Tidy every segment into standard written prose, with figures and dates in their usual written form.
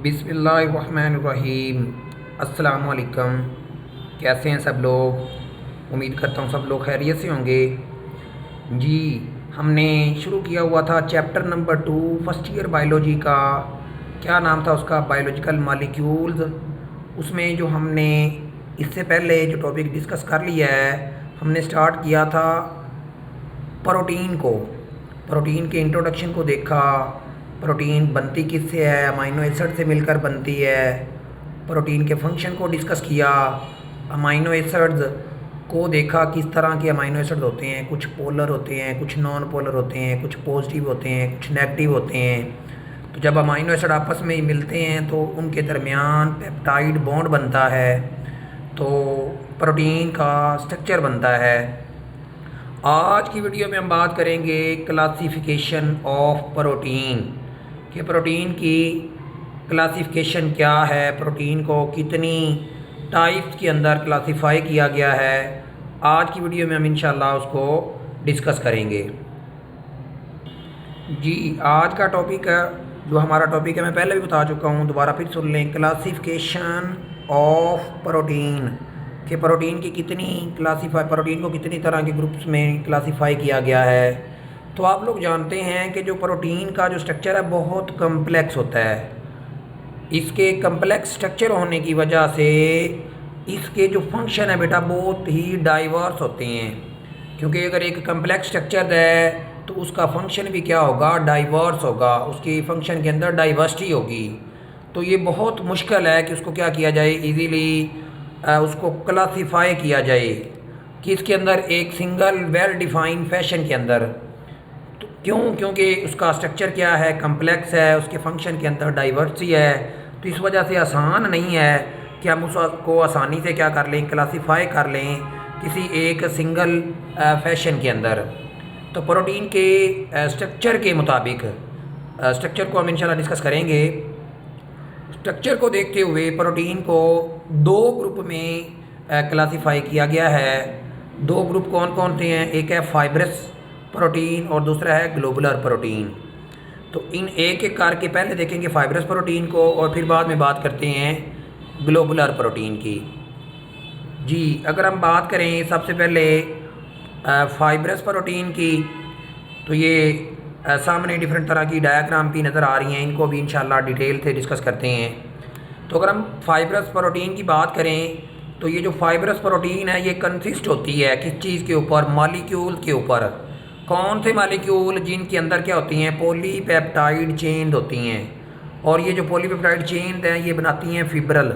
बिस्मिल्लाहिर्रहमानिर्रहीम। अस्सलामुअलैकुम। कैसे हैं सब लोग? उम्मीद करता हूँ सब लोग खैरियत से होंगे। जी, हमने शुरू किया हुआ था chapter number 2 first year biology का। क्या नाम था उसका? Biological molecules. उसमें जो हमने इससे पहले जो टॉपिक डिस्कस कर लिया है, हमने स्टार्ट किया था प्रोटीन को। प्रोटीन के इंट्रोडक्शन को देखा। प्रोटीन बनती किससे है? अमाइनो एसिड से मिलकर बनती है। प्रोटीन के फंक्शन को डिस्कस किया। अमाइनो एसिड्स को देखा, किस तरह के अमाइनो एसिड होते हैं। कुछ पोलर होते हैं, कुछ नॉन पोलर होते हैं, कुछ पॉजिटिव होते हैं, कुछ नेगेटिव होते हैं। तो जब अमाइनो एसिड आपस में मिलते हैं तो उनके दरमियान पेप्टाइड बॉन्ड बनता है, तो प्रोटीन का स्ट्रक्चर बनता है। आज की वीडियो में हम बात करेंगे क्लासिफिकेशन ऑफ प्रोटीन, कि प्रोटीन की क्लासिफिकेशन क्या है, प्रोटीन को कितनी टाइप्स के अंदर क्लासिफाई किया गया है। आज की वीडियो में हम इंशाल्लाह उसको डिस्कस करेंगे। जी, आज का टॉपिक है, जो हमारा टॉपिक है, मैं पहले भी बता चुका हूँ, दोबारा फिर सुन लें। क्लासिफिकेशन ऑफ प्रोटीन, कि प्रोटीन की प्रोटीन को कितनी तरह के ग्रुप्स में क्लासिफाई किया गया है। तो आप लोग जानते हैं कि जो प्रोटीन का जो स्ट्रक्चर है बहुत कम्प्लेक्स होता है। इसके कम्प्लेक्स स्ट्रक्चर होने की वजह से इसके जो फंक्शन है बेटा बहुत ही डाइवर्स होते हैं। क्योंकि अगर एक कम्प्लेक्स स्ट्रक्चर है तो उसका फंक्शन भी क्या होगा? डाइवर्स होगा। उसके फंक्शन के अंदर डाइवर्सिटी होगी। तो ये बहुत मुश्किल है कि उसको क्या किया जाए, इजीली उसको क्लासिफाई किया जाए कि इसके अंदर एक सिंगल वेल डिफाइंड फैशन के अंदर। तो क्योंकि उसका स्ट्रक्चर क्या है? कम्प्लेक्स है, उसके फंक्शन के अंदर डाइवर्सिटी है। तो इस वजह से आसान नहीं है कि हम उसको आसानी से क्या कर लें, क्लासिफाई कर लें किसी एक सिंगल फैशन के अंदर। तो प्रोटीन के स्ट्रक्चर के मुताबिक, स्ट्रक्चर को हम इंशाल्लाह डिस्कस करेंगे। स्ट्रक्चर को देखते हुए प्रोटीन को दो ग्रुप में क्लासिफाई किया गया है। दो ग्रुप कौन कौन से हैं? एक है फाइब्रस प्रोटीन और दूसरा है ग्लोबुलर प्रोटीन। तो इन एक एक करके पहले देखेंगे फाइब्रस प्रोटीन को और फिर बाद में बात करते हैं ग्लोबुलर प्रोटीन की। जी, अगर हम बात करें सबसे पहले फाइब्रस प्रोटीन की, तो ये सामने डिफरेंट तरह की डायग्राम भी नज़र आ रही हैं। इनको भी इंशाल्लाह डिटेल से डिस्कस करते हैं। तो अगर हम फाइब्रस प्रोटीन की बात करें तो ये जो फाइब्रस प्रोटीन है ये कंसिस्ट होती है किस चीज़ के ऊपर? मॉलिक्यूल के ऊपर। कौन से मॉलिक्यूल? जिनके अंदर क्या होती हैं? पॉलीपेप्टाइड चेन होती हैं। और ये जो पॉलीपेप्टाइड चेन हैं ये बनाती हैं फिब्रल।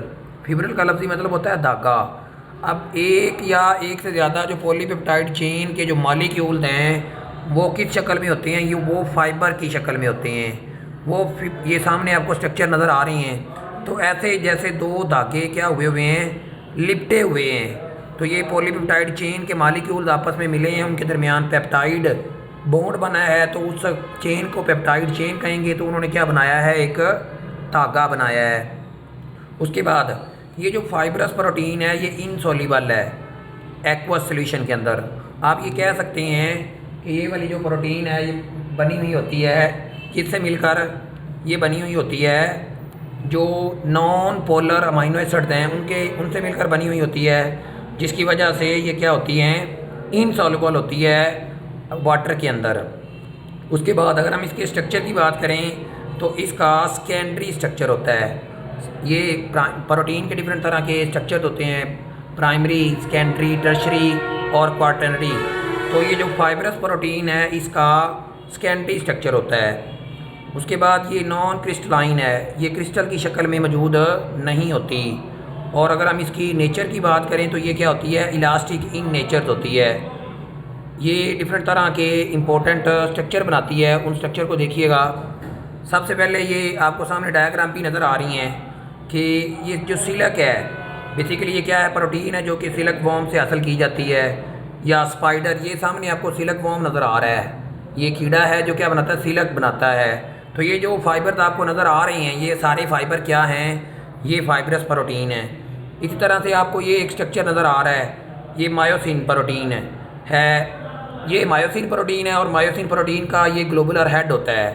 फिब्रल का लफ्ज़ी मतलब होता है धागा। अब एक या एक से ज़्यादा जो पॉलीपेप्टाइड चेन के जो मॉलिक्यूल हैं वो किस शक्ल में होते हैं? ये वो फाइबर की शक्ल में होते हैं। ये सामने आपको स्ट्रक्चर नज़र आ रही हैं। तो ऐसे जैसे दो धागे क्या हुए हैं? लिपटे हुए हैं। तो ये पॉलीपेप्टाइड चेन के मॉलिक्यूल्स आपस में मिले हैं, उनके दरमियान पेप्टाइड बॉन्ड बना है, तो उस चेन को पेप्टाइड चेन कहेंगे। तो उन्होंने क्या बनाया है? एक धागा बनाया है। उसके बाद ये जो फाइब्रस प्रोटीन है ये इनसॉल्युबल है एक्वस सॉल्यूशन के अंदर। आप ये कह सकते हैं कि ये वाली जो प्रोटीन है ये बनी हुई होती है किससे मिलकर? ये बनी हुई होती है जो नॉन पोलर अमाइनो एसिड हैं उनसे मिलकर बनी हुई होती है, जिसकी वजह से ये क्या होती हैं? इनसॉल्युबल होती है वाटर के अंदर। उसके बाद अगर हम इसके स्ट्रक्चर की बात करें तो इसका सेकेंडरी स्ट्रक्चर होता है। ये प्रोटीन के डिफरेंट तरह के स्ट्रक्चर होते हैं, प्राइमरी, सेकेंडरी, टर्शरी और क्वाटरनरी। तो ये जो फाइब्रस प्रोटीन है इसका सेकेंडरी स्ट्रक्चर होता है। उसके बाद ये नॉन क्रिस्टलाइन है, ये क्रिस्टल की शक्ल में मौजूद नहीं होती। और अगर हम इसकी नेचर की बात करें तो ये क्या होती है? इलास्टिक इन नेचर होती है। ये डिफरेंट तरह के इंपॉर्टेंट स्ट्रक्चर बनाती है। उन स्ट्रक्चर को देखिएगा। सबसे पहले ये आपको सामने डायग्राम भी नज़र आ रही हैं कि ये जो सिलक है, बेसिकली ये क्या है? प्रोटीन है जो कि सिलक वॉर्म से हासिल की जाती है, या स्पाइडर। ये सामने आपको सिलक वॉर्म नज़र आ रहा है। ये कीड़ा है जो क्या बनाता है? सिलक बनाता है। तो ये जो फाइबर आपको नज़र आ रही हैं ये सारे फाइबर क्या हैं? ये फाइब्रस प्रोटीन है। इसी तरह से आपको ये एक स्ट्रक्चर नज़र आ रहा है, ये मायोसिन प्रोटीन है। ये मायोसिन प्रोटीन है और मायोसिन प्रोटीन का ये ग्लोबुलर हेड होता है।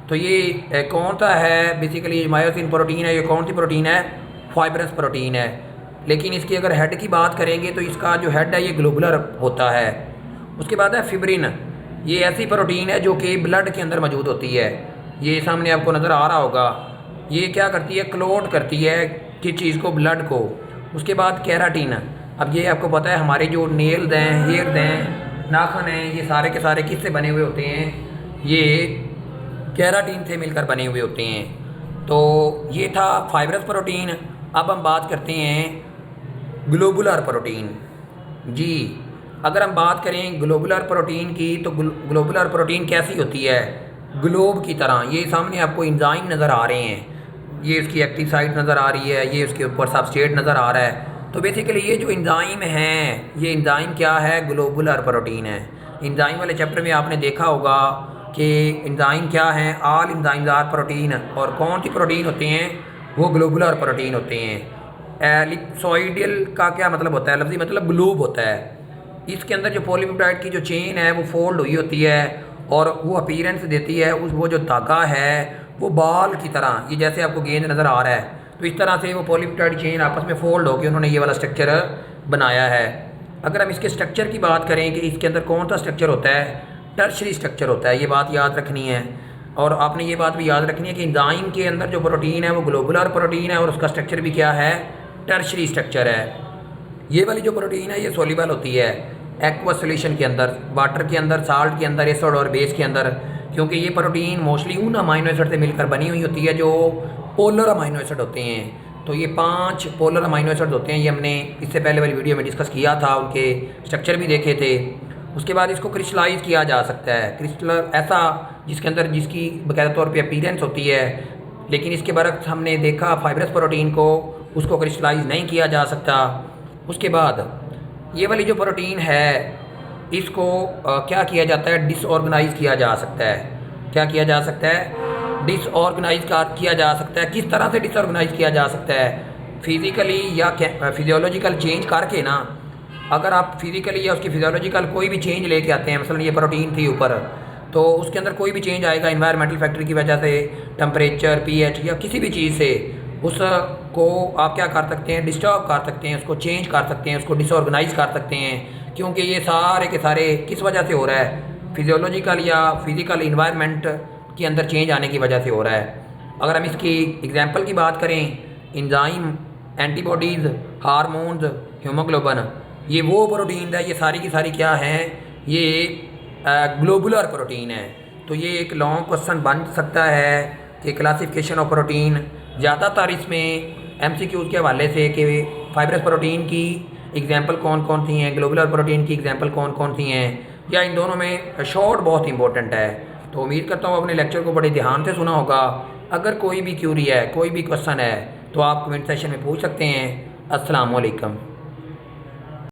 तो ये कौन सा है, बेसिकली मायोसिन प्रोटीन है, ये कौन सी प्रोटीन है, फाइब्रस प्रोटीन है। लेकिन इसकी अगर हेड की बात करेंगे तो इसका जो हेड है ये ग्लोबुलर होता है। उसके बाद है फिब्रिन, ये ऐसी प्रोटीन है जो कि ब्लड के अंदर मौजूद होती है। ये सामने आपको नज़र आ रहा होगा, ये क्या करती है, क्लोट करती है किस चीज़ को, ब्लड को। उसके बाद केराटिन, अब ये आपको पता है हमारे जो नेल्स हैं, हेयर्स हैं, नाखून हैं, ये सारे के सारे किससे बने हुए होते हैं, ये केराटिन से मिलकर बने हुए होते हैं। तो ये था फाइब्रस प्रोटीन। अब हम बात करते हैं ग्लोबुलर प्रोटीन। जी, अगर हम बात करें ग्लोबुलर प्रोटीन की तो ग्लोबुलर प्रोटीन कैसी होती है, ग्लोब की तरह। ये सामने आपको एंजाइम नज़र आ रहे हैं, ये इसकी एक्टिव साइट नज़र आ रही है, ये उसके ऊपर सबस्ट्रेट नज़र आ रहा है। तो बेसिकली ये जो एंजाइम हैं, ये एंजाइम क्या है, ग्लोबुलर प्रोटीन है। एंजाइम वाले चैप्टर में आपने देखा होगा कि एंजाइम क्या है, ऑल एंजाइम्स आर प्रोटीन, और कौन सी प्रोटीन होते हैं, वो ग्लोबुलर प्रोटीन होते हैं। एलिप्सॉइडल का क्या मतलब होता है, लफ्ज़ी मतलब ग्लोब होता है। इसके अंदर जो पॉलीपेप्टाइड की जो चेन है वो फोल्ड हुई होती है और वो अपीयरेंस देती है, उस वो जो धागा है वो बॉल की तरह, ये जैसे आपको गेंद नज़र आ रहा है, तो इस तरह से वो पॉलीपेप्टाइड चेन आपस में फोल्ड होकर उन्होंने ये वाला स्ट्रक्चर बनाया है। अगर हम इसके स्ट्रक्चर की बात करें कि इसके अंदर कौन सा स्ट्रक्चर होता है, टर्शरी स्ट्रक्चर होता है, ये बात याद रखनी है। और आपने ये बात भी याद रखनी है कि एंजाइम के अंदर जो प्रोटीन है वो ग्लोबुलर प्रोटीन है और उसका स्ट्रक्चर भी क्या है, टर्शरी स्ट्रक्चर है। ये वाली जो प्रोटीन है ये सोल्यूबल होती है एक्वस सॉल्यूशन के अंदर, वाटर के अंदर, साल्ट के अंदर, एसिड और बेस के अंदर, क्योंकि ये प्रोटीन मोस्टली उन अमाइनो एसिड से मिलकर बनी हुई होती है जो पोलर अमाइनो एसिड होते हैं। तो ये 5 पोलर अमाइनो एसिड होते हैं, ये हमने इससे पहले वाली वीडियो में डिस्कस किया था, उनके स्ट्रक्चर भी देखे थे। उसके बाद इसको क्रिस्टलाइज किया जा सकता है, क्रिस्टलर ऐसा जिसके अंदर जिसकी बाकायदा तौर पे अपीयरेंस होती है, लेकिन इसके बरक्स हमने देखा फाइब्रस प्रोटीन को, उसको क्रिस्टलाइज नहीं किया जा सकता। उसके बाद ये वाली जो प्रोटीन है इसको क्या किया जाता है, डिसऑर्गेनाइज किया जा सकता है। क्या किया जा सकता है, डिसऑर्गेनाइज किया जा सकता है। किस तरह से डिसऑर्गेनाइज किया जा सकता है, फिज़िकली या फिजियोलॉजिकल चेंज करके ना। अगर आप फिज़िकली या उसकी फिजियोलॉजिकल कोई भी चेंज लेके आते हैं, मसलन ये प्रोटीन थी ऊपर, तो उसके अंदर कोई भी चेंज आएगा एनवायरमेंटल फैक्टर की वजह से, टेम्परेचर, पीएच या किसी भी चीज़ से, उसको आप क्या कर सकते हैं, डिस्टर्ब कर सकते हैं, उसको चेंज कर सकते हैं, उसको डिसऑर्गेनाइज कर सकते हैं। क्योंकि ये सारे के सारे किस वजह से हो रहा है, फिजियोलॉजिकल या फिज़िकल इन्वायरमेंट के अंदर चेंज आने की वजह से हो रहा है। अगर हम इसकी एग्जांपल की बात करें, एंजाइम, एंटीबॉडीज़, हार्मोन्स, हीमोग्लोबिन, ये वो प्रोटीन है, ये सारी की सारी क्या हैं, ये ग्लोबुलर प्रोटीन है। तो ये एक लॉन्ग क्वेश्चन बन सकता है कि क्लासिफिकेशन ऑफ प्रोटीन, ज़्यादातर इसमें एमसीक्यूज़ के हवाले से कि फाइब्रस प्रोटीन की एग्जांपल कौन कौन सी हैं, ग्लोबुलर प्रोटीन की एग्जांपल कौन कौन सी हैं, या इन दोनों में शॉर्ट बहुत इंपॉर्टेंट है। तो उम्मीद करता हूँ अपने लेक्चर को बड़े ध्यान से सुना होगा। अगर कोई भी क्यूरी है, कोई भी क्वेश्चन है, तो आप कमेंट सेशन में पूछ सकते हैं। अस्सलाम वालेकुम।